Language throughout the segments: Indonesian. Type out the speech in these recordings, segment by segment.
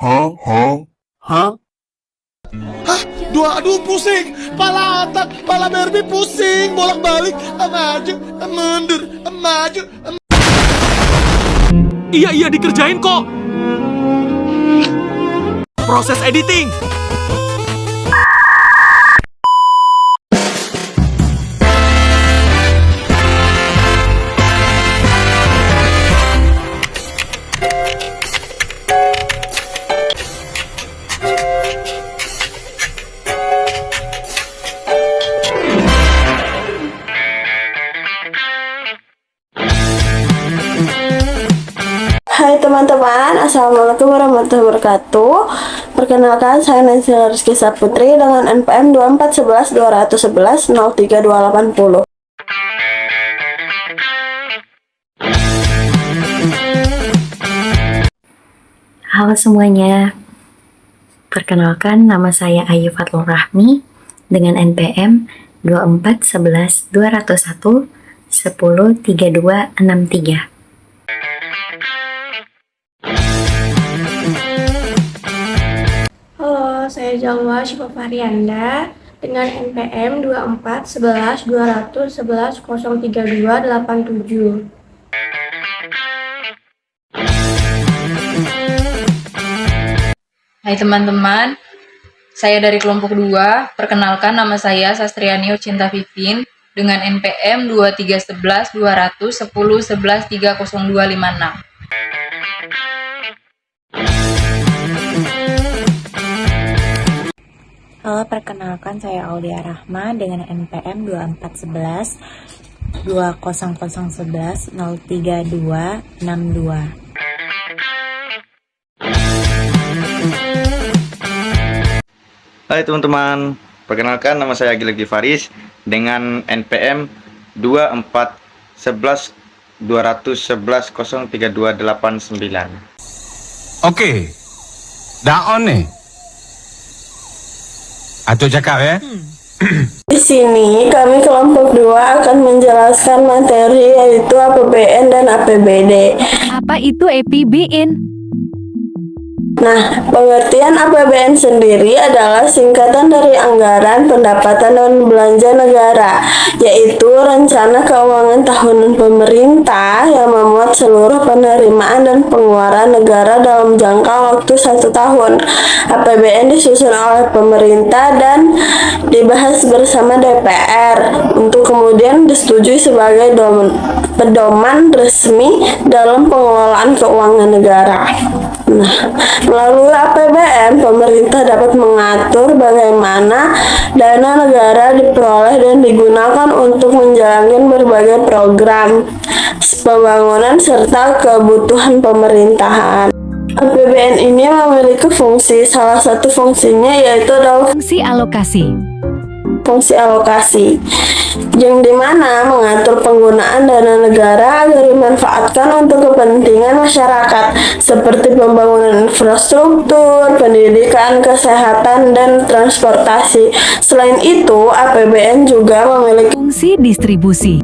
Hah? Aduh pusing, pala otak, pala Barbie pusing, bolak-balik, maju, mundur, maju. Iya dikerjain kok. Proses editing. Hai teman-teman, Assalamualaikum warahmatullahi wabarakatuh. Perkenalkan, saya Nancy Rizky Saputri dengan NPM 2411211 032880. Halo semuanya, perkenalkan nama saya Ayu Fatlur Rahmi dengan NPM 2411201103263. Halo, saya Jalwa Syifa Faryanda dengan NPM 2411211032870. Hai teman-teman, saya dari kelompok 2, perkenalkan nama saya Sastriani Cinta Vivin dengan NPM 231121110113026. Halo, perkenalkan saya Aulia Rahma dengan NPM 240011011033262. Hai teman-teman, perkenalkan nama saya Gilang Faris dengan NPM 241121103289. Oke, daon nih. Atau cakap ya? Di sini kami kelompok 2 akan menjelaskan materi yaitu APBN dan APBD. Apa itu APBN? Nah, pengertian APBN sendiri adalah singkatan dari Anggaran Pendapatan dan Belanja Negara, yaitu rencana keuangan tahunan pemerintah yang memuat seluruh penerimaan dan pengeluaran negara dalam jangka waktu 1 tahun. APBN disusun oleh pemerintah dan dibahas bersama DPR untuk kemudian disetujui sebagai pedoman resmi dalam pengelolaan keuangan negara. Nah, melalui APBN, pemerintah dapat mengatur bagaimana dana negara diperoleh dan digunakan untuk menjalankan berbagai program pembangunan serta kebutuhan pemerintahan. APBN ini memiliki fungsi, salah satu fungsinya yaitu adalah Fungsi alokasi. fungsi alokasi, yang dimana mengatur penggunaan dana negara agar dimanfaatkan untuk kepentingan masyarakat seperti pembangunan infrastruktur, pendidikan, kesehatan, dan transportasi. Selain itu, APBN juga memiliki Fungsi distribusi.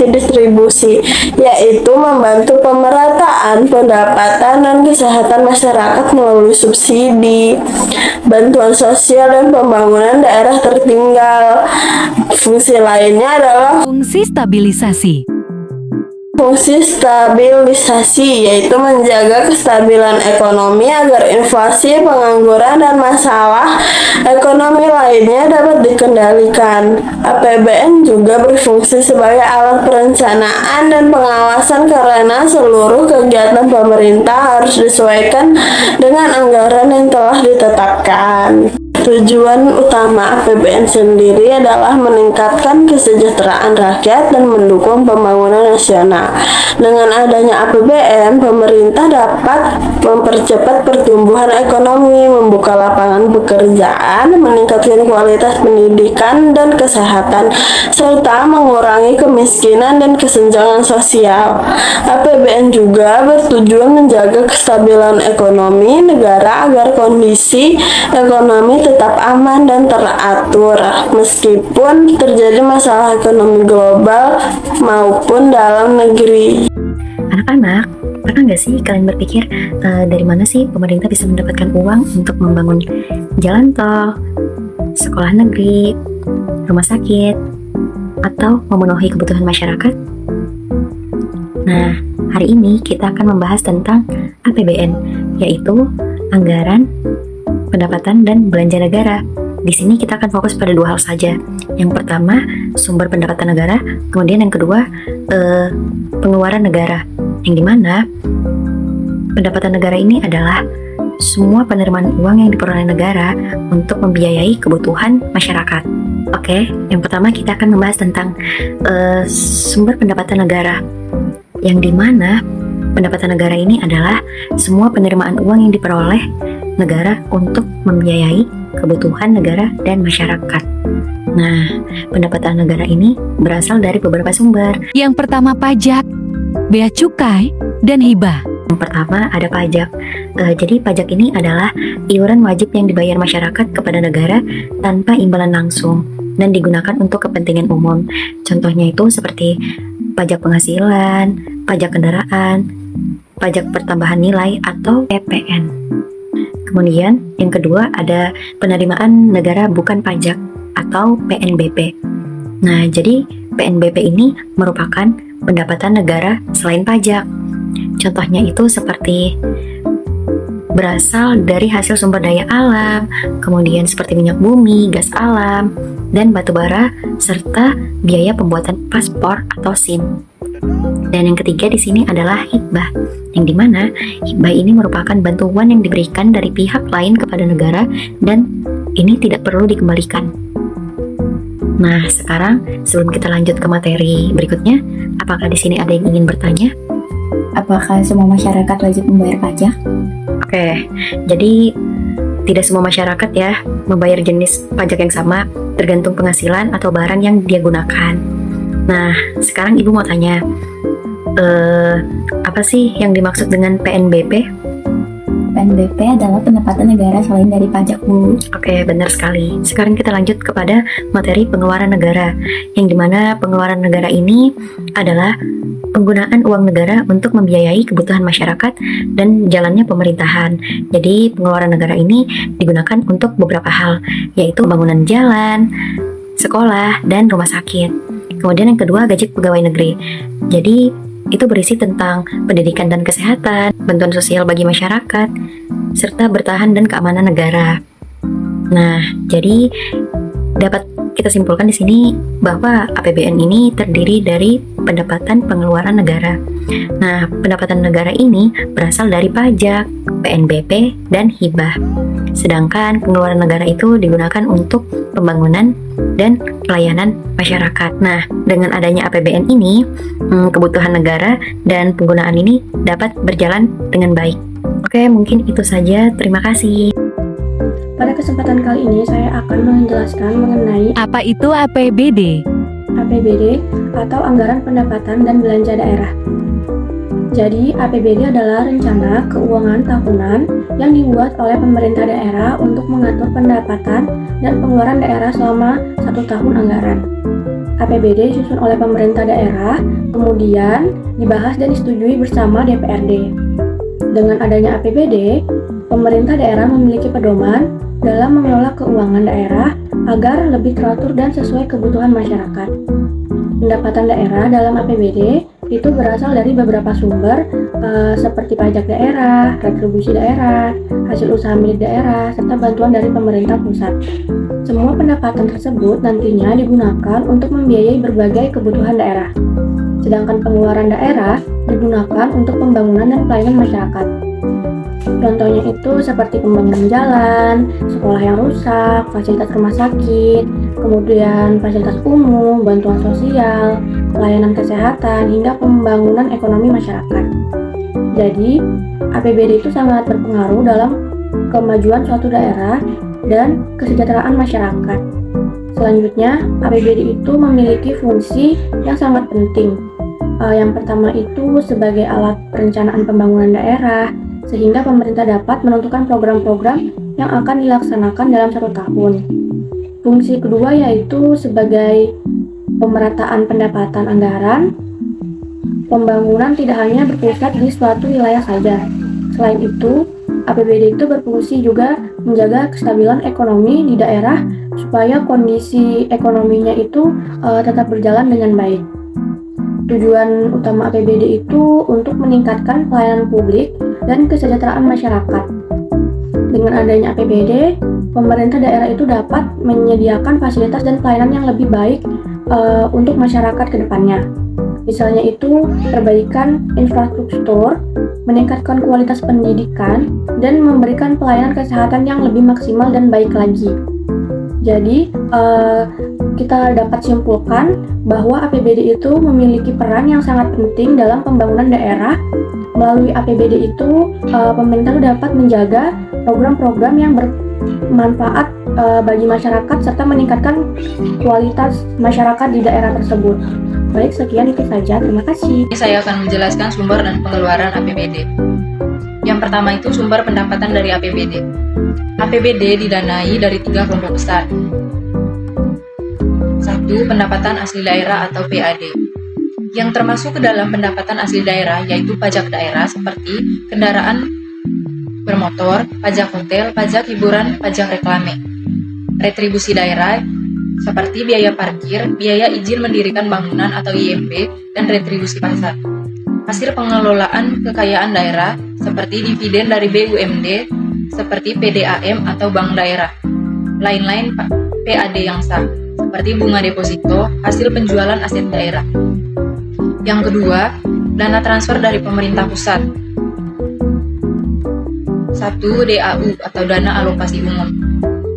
distribusi, yaitu membantu pemerataan pendapatan dan kesehatan masyarakat melalui subsidi, bantuan sosial, dan pembangunan daerah tertinggal. Fungsi lainnya adalah Fungsi stabilisasi. fungsi stabilisasi, yaitu menjaga kestabilan ekonomi agar inflasi, pengangguran, dan masalah ekonomi lainnya dapat dikendalikan. APBN juga berfungsi sebagai alat perencanaan dan pengawasan karena seluruh kegiatan pemerintah harus disesuaikan dengan anggaran yang telah ditetapkan. Tujuan utama APBN sendiri adalah meningkatkan kesejahteraan rakyat dan mendukung pembangunan nasional. Dengan adanya APBN, pemerintah dapat mempercepat pertumbuhan ekonomi, membuka lapangan pekerjaan, meningkatkan kualitas pendidikan dan kesehatan, serta mengurangi kemiskinan dan kesenjangan sosial. APBN juga bertujuan menjaga kestabilan ekonomi negara agar kondisi ekonomi tetap aman dan teratur meskipun terjadi masalah ekonomi global maupun dalam negeri. Anak-anak, pernah nggak sih kalian berpikir dari mana sih pemerintah bisa mendapatkan uang untuk membangun jalan tol, sekolah negeri, rumah sakit, atau memenuhi kebutuhan masyarakat? Nah, hari ini kita akan membahas tentang APBN, yaitu Anggaran, Pendapatan, dan Belanja Negara. Di sini kita akan fokus pada dua hal saja. Yang pertama, sumber pendapatan negara, kemudian yang kedua, pengeluaran negara. Yang dimana pendapatan negara ini adalah semua penerimaan uang yang diperoleh negara untuk membiayai kebutuhan masyarakat. Oke, yang pertama kita akan membahas tentang sumber pendapatan negara. Yang dimana pendapatan negara ini adalah semua penerimaan uang yang diperoleh negara untuk membiayai kebutuhan negara dan masyarakat. Nah, pendapatan negara ini berasal dari beberapa sumber. Yang pertama pajak, bea cukai, dan hibah. Yang pertama ada pajak. Jadi pajak ini adalah iuran wajib yang dibayar masyarakat kepada negara tanpa imbalan langsung dan digunakan untuk kepentingan umum. Contohnya itu seperti pajak penghasilan, pajak kendaraan, pajak pertambahan nilai atau PPN. Kemudian yang kedua ada penerimaan negara bukan pajak atau PNBP. Nah, jadi PNBP ini merupakan pendapatan negara selain pajak. Contohnya itu seperti berasal dari hasil sumber daya alam, kemudian seperti minyak bumi, gas alam, dan batu bara, serta biaya pembuatan paspor atau SIM. Dan yang ketiga di sini adalah hibah, yang dimana hibah ini merupakan bantuan yang diberikan dari pihak lain kepada negara dan ini tidak perlu dikembalikan. Nah, sekarang sebelum kita lanjut ke materi berikutnya, apakah di sini ada yang ingin bertanya? Apakah semua masyarakat wajib membayar pajak? Oke, jadi tidak semua masyarakat ya membayar jenis pajak yang sama, tergantung penghasilan atau barang yang dia gunakan. Nah, sekarang Ibu mau tanya, apa sih yang dimaksud dengan PNBP? PNBP adalah pendapatan negara selain dari pajak, Bu. Oke, benar sekali. Sekarang kita lanjut kepada materi pengeluaran negara, yang dimana pengeluaran negara ini adalah penggunaan uang negara untuk membiayai kebutuhan masyarakat dan jalannya pemerintahan. Jadi pengeluaran negara ini digunakan untuk beberapa hal, yaitu pembangunan jalan, sekolah, dan rumah sakit. Kemudian yang kedua, gaji pegawai negeri. Jadi itu berisi tentang pendidikan dan kesehatan, bantuan sosial bagi masyarakat, serta bertahan dan keamanan negara. Nah, jadi dapat kita simpulkan di sini bahwa APBN ini terdiri dari pendapatan pengeluaran negara. Nah, pendapatan negara ini berasal dari pajak, PNBP, dan hibah. Sedangkan pengeluaran negara itu digunakan untuk pembangunan dan pelayanan masyarakat. Nah, dengan adanya APBN ini, kebutuhan negara dan penggunaan ini dapat berjalan dengan baik. Oke, mungkin itu saja. Terima kasih. Pada kesempatan kali ini saya akan menjelaskan mengenai Apa itu APBD? APBD atau Anggaran Pendapatan dan Belanja Daerah. Jadi, APBD adalah rencana keuangan tahunan yang dibuat oleh pemerintah daerah untuk mengatur pendapatan dan pengeluaran daerah selama 1 tahun anggaran. APBD disusun oleh pemerintah daerah, kemudian dibahas dan disetujui bersama DPRD. Dengan adanya APBD, pemerintah daerah memiliki pedoman dalam mengelola keuangan daerah agar lebih teratur dan sesuai kebutuhan masyarakat. Pendapatan daerah dalam APBD itu berasal dari beberapa sumber seperti pajak daerah, retribusi daerah, hasil usaha milik daerah, serta bantuan dari pemerintah pusat. Semua pendapatan tersebut nantinya digunakan untuk membiayai berbagai kebutuhan daerah. Sedangkan pengeluaran daerah digunakan untuk pembangunan dan pelayanan masyarakat. Contohnya itu seperti pembangunan jalan, sekolah yang rusak, fasilitas rumah sakit, kemudian fasilitas umum, bantuan sosial, pelayanan kesehatan, hingga pembangunan ekonomi masyarakat. Jadi, APBD itu sangat berpengaruh dalam kemajuan suatu daerah dan kesejahteraan masyarakat. Selanjutnya, APBD itu memiliki fungsi yang sangat penting. Yang pertama itu sebagai alat perencanaan pembangunan daerah, sehingga pemerintah dapat menentukan program-program yang akan dilaksanakan dalam 1 tahun. Fungsi kedua yaitu sebagai pemerataan pendapatan anggaran. pembangunan tidak hanya berpusat di suatu wilayah saja. Selain itu, APBD itu berfungsi juga menjaga kestabilan ekonomi di daerah supaya kondisi ekonominya itu tetap berjalan dengan baik. Tujuan utama APBD itu untuk meningkatkan pelayanan publik dan kesejahteraan masyarakat. Dengan adanya APBD, pemerintah daerah itu dapat menyediakan fasilitas dan pelayanan yang lebih baik untuk masyarakat ke depannya. Misalnya itu perbaikan infrastruktur, meningkatkan kualitas pendidikan, dan memberikan pelayanan kesehatan yang lebih maksimal dan baik lagi. Jadi, kita dapat simpulkan bahwa APBD itu memiliki peran yang sangat penting dalam pembangunan daerah. Melalui APBD itu, pemerintah dapat menjaga program-program yang bermanfaat bagi masyarakat serta meningkatkan kualitas masyarakat di daerah tersebut. Baik, sekian itu saja. Terima kasih. Saya akan menjelaskan sumber dan pengeluaran APBD. Yang pertama itu sumber pendapatan dari APBD. APBD didanai dari 3 kelompok besar. 1. Pendapatan asli daerah atau PAD. Yang termasuk ke dalam pendapatan asli daerah yaitu pajak daerah seperti kendaraan bermotor, pajak hotel, pajak hiburan, pajak reklame. Retribusi daerah seperti biaya parkir, biaya izin mendirikan bangunan atau IMB, dan retribusi pasar. Hasil pengelolaan kekayaan daerah seperti dividen dari BUMD, seperti PDAM atau bank daerah. Lain-lain PAD yang sah, seperti bunga deposito, hasil penjualan aset daerah. Yang kedua, dana transfer dari pemerintah pusat. 1. DAU atau dana alokasi umum.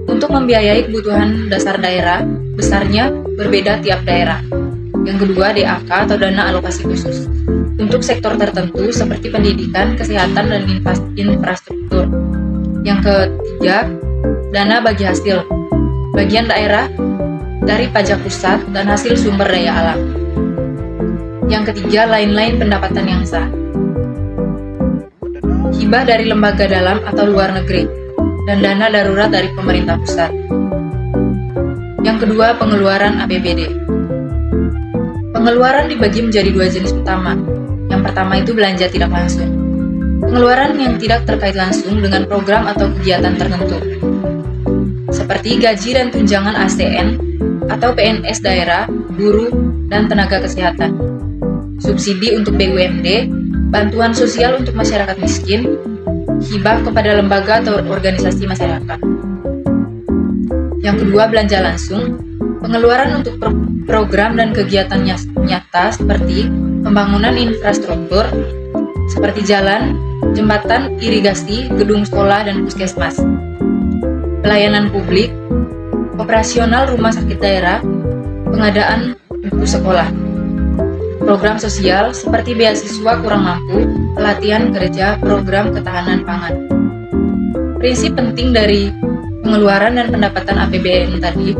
Untuk membiayai kebutuhan dasar daerah, besarnya berbeda tiap daerah. Yang kedua, DAK atau dana alokasi khusus. Untuk sektor tertentu seperti pendidikan, kesehatan, dan infrastruktur. Yang ketiga, dana bagi hasil. Bagian daerah dari pajak pusat dan hasil sumber daya alam. Yang ketiga, lain-lain pendapatan yang sah. Hibah dari lembaga dalam atau luar negeri. Dan dana darurat dari pemerintah pusat. Yang kedua, pengeluaran APBD. Pengeluaran dibagi menjadi 2 jenis utama. Yang pertama itu belanja tidak langsung. Pengeluaran yang tidak terkait langsung dengan program atau kegiatan tertentu. Seperti gaji dan tunjangan ASN atau PNS daerah, guru, dan tenaga kesehatan. Subsidi untuk BUMD, bantuan sosial untuk masyarakat miskin, hibah kepada lembaga atau organisasi masyarakat. Yang kedua, belanja langsung. Pengeluaran untuk program dan kegiatan nyata seperti pembangunan infrastruktur seperti jalan, jembatan, irigasi, gedung sekolah, dan puskesmas. Pelayanan publik, operasional rumah sakit daerah, pengadaan buku sekolah. Program sosial seperti beasiswa kurang mampu, pelatihan kerja, program ketahanan pangan. Prinsip penting dari pengeluaran dan pendapatan APBN tadi.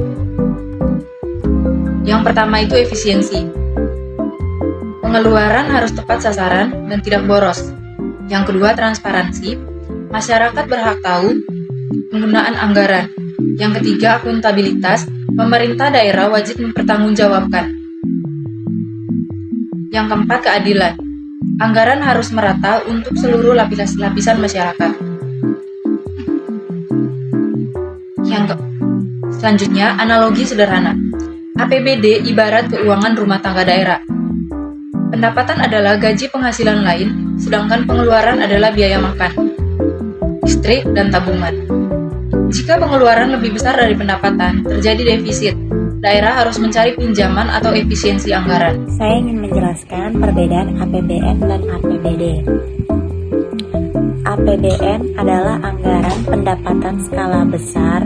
Yang pertama itu efisiensi. Pengeluaran harus tepat sasaran dan tidak boros. Yang kedua, transparansi. Masyarakat berhak tahu penggunaan anggaran. Yang ketiga, akuntabilitas. Pemerintah daerah wajib mempertanggungjawabkan. Yang keempat, keadilan. Anggaran harus merata untuk seluruh lapisan masyarakat. Selanjutnya, analogi sederhana. APBD ibarat keuangan rumah tangga daerah. Pendapatan adalah gaji penghasilan lain, sedangkan pengeluaran adalah biaya makan, listrik, dan tabungan. Jika pengeluaran lebih besar dari pendapatan, terjadi defisit. Daerah harus mencari pinjaman atau efisiensi anggaran. Saya ingin menjelaskan perbedaan APBN dan APBD. APBN adalah anggaran pendapatan skala besar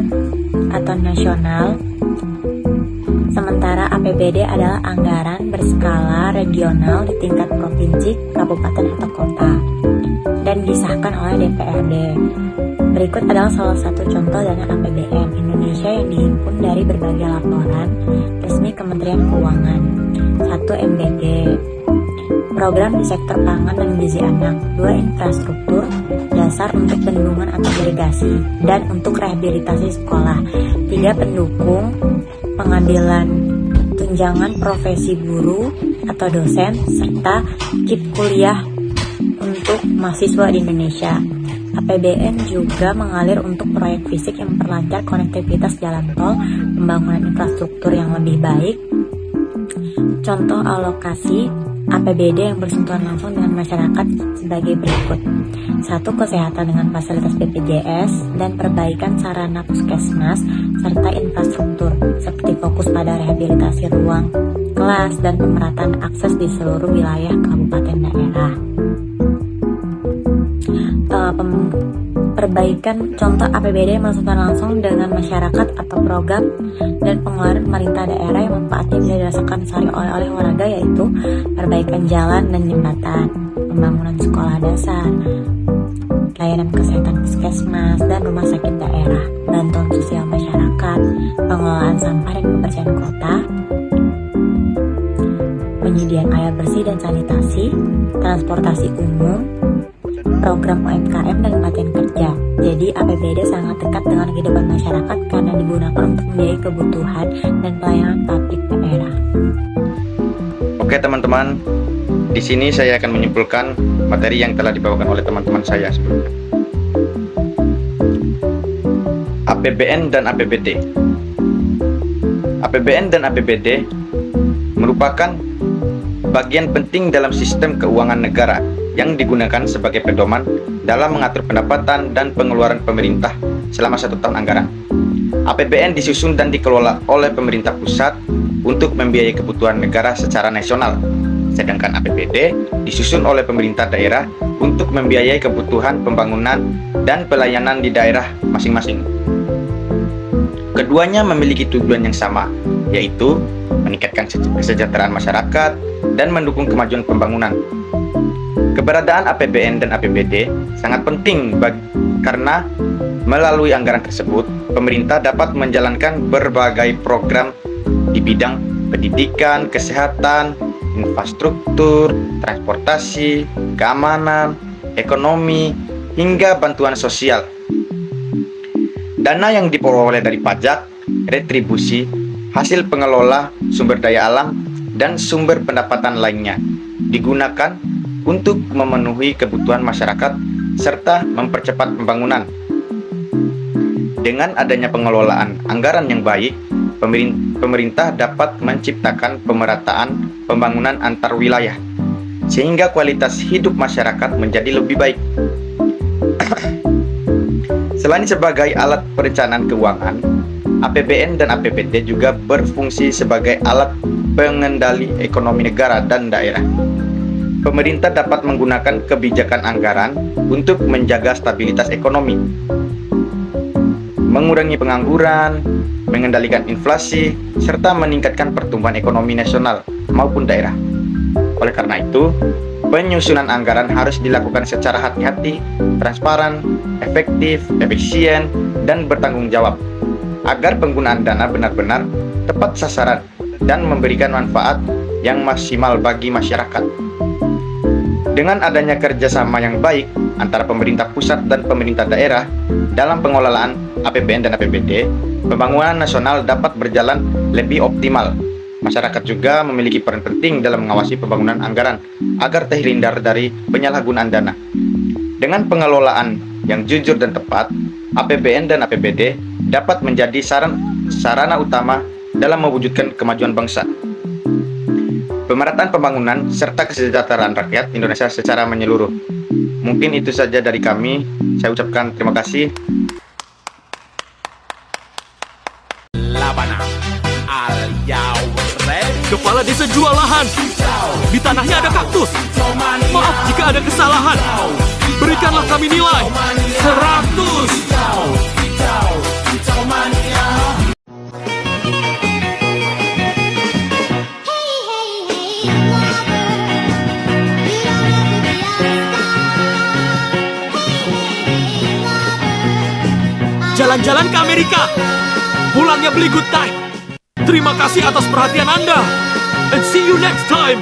atau nasional, sementara APBD adalah anggaran berskala regional di tingkat provinsi, kabupaten, atau kota, dan disahkan oleh DPRD. Berikut adalah salah satu contoh dana APBN Indonesia yang dihimpun dari berbagai laporan resmi Kementerian Keuangan. 1. MBG, program di sektor pangan dan gizi anak. 2. Infrastruktur dasar untuk bendungan atau irigasi dan untuk rehabilitasi sekolah. 3. Pendukung pengambilan tunjangan profesi guru atau dosen, serta KIP kuliah untuk mahasiswa di Indonesia. APBN juga mengalir untuk proyek fisik yang memperlancar konektivitas jalan tol, pembangunan infrastruktur yang lebih baik. Contoh alokasi APBD yang bersentuhan langsung dengan masyarakat sebagai berikut. 1. Kesehatan dengan fasilitas BPJS dan perbaikan sarana puskesmas serta infrastruktur, seperti fokus pada rehabilitasi ruang kelas dan pemerataan akses di seluruh wilayah kabupaten daerah. Perbaikan contoh APBD yang bersentuhan langsung dengan masyarakat atau program dan pengeluaran pemerintah daerah yang manfaatnya bisa dirasakan sehari oleh warga, yaitu perbaikan jalan dan jembatan, pembangunan sekolah dasar, layanan kesehatan puskesmas dan rumah sakit daerah, bantuan sosial masyarakat, pengelolaan sampah dan kebersihan kota, penyediaan air bersih dan sanitasi, transportasi umum, program UMKM dan pelatihan kerja. Jadi APBD sangat dekat dengan kehidupan masyarakat karena digunakan untuk membiayai kebutuhan dan pelayanan publik daerah. Oke teman-teman, di sini saya akan menyimpulkan materi yang telah dibawakan oleh teman-teman saya sebelumnya. APBN dan APBD. APBN dan APBD merupakan bagian penting dalam sistem keuangan negara yang digunakan sebagai pedoman dalam mengatur pendapatan dan pengeluaran pemerintah selama 1 tahun anggaran. APBN disusun dan dikelola oleh pemerintah pusat untuk membiayai kebutuhan negara secara nasional, sedangkan APBD disusun oleh pemerintah daerah untuk membiayai kebutuhan pembangunan dan pelayanan di daerah masing-masing. Keduanya memiliki tujuan yang sama, yaitu meningkatkan kesejahteraan masyarakat dan mendukung kemajuan pembangunan. Keberadaan APBN dan APBD sangat penting karena melalui anggaran tersebut, pemerintah dapat menjalankan berbagai program di bidang pendidikan, kesehatan, infrastruktur, transportasi, keamanan, ekonomi, hingga bantuan sosial. Dana yang diperoleh dari pajak, retribusi, hasil pengelola sumber daya alam, dan sumber pendapatan lainnya digunakan untuk memenuhi kebutuhan masyarakat serta mempercepat pembangunan. Dengan adanya pengelolaan anggaran yang baik, pemerintah dapat menciptakan pemerataan pembangunan antar wilayah, sehingga kualitas hidup masyarakat menjadi lebih baik. Selain sebagai alat perencanaan keuangan, APBN dan APBD juga berfungsi sebagai alat pengendali ekonomi negara dan daerah. Pemerintah dapat menggunakan kebijakan anggaran untuk menjaga stabilitas ekonomi, mengurangi pengangguran, mengendalikan inflasi, serta meningkatkan pertumbuhan ekonomi nasional maupun daerah. Oleh karena itu, penyusunan anggaran harus dilakukan secara hati-hati, transparan, efektif, efisien, dan bertanggung jawab, agar penggunaan dana benar-benar tepat sasaran dan memberikan manfaat yang maksimal bagi masyarakat. Dengan adanya kerjasama yang baik antara pemerintah pusat dan pemerintah daerah dalam pengelolaan APBN dan APBD, pembangunan nasional dapat berjalan lebih optimal. Masyarakat juga memiliki peran penting dalam mengawasi pembangunan anggaran agar terhindar dari penyalahgunaan dana. Dengan pengelolaan yang jujur dan tepat, APBN dan APBD dapat menjadi sarana utama dalam mewujudkan kemajuan bangsa, pemerataan pembangunan, serta kesejahteraan rakyat Indonesia secara menyeluruh. Mungkin itu saja dari kami. Saya ucapkan terima kasih. Kepala desa jual lahan. Di tanahnya ada kaktus. Maaf jika ada kesalahan. Berikanlah kami nilai 100. Jalan-jalan ke Amerika. Pulangnya beli good time. Terima kasih atas perhatian Anda. And see you next time.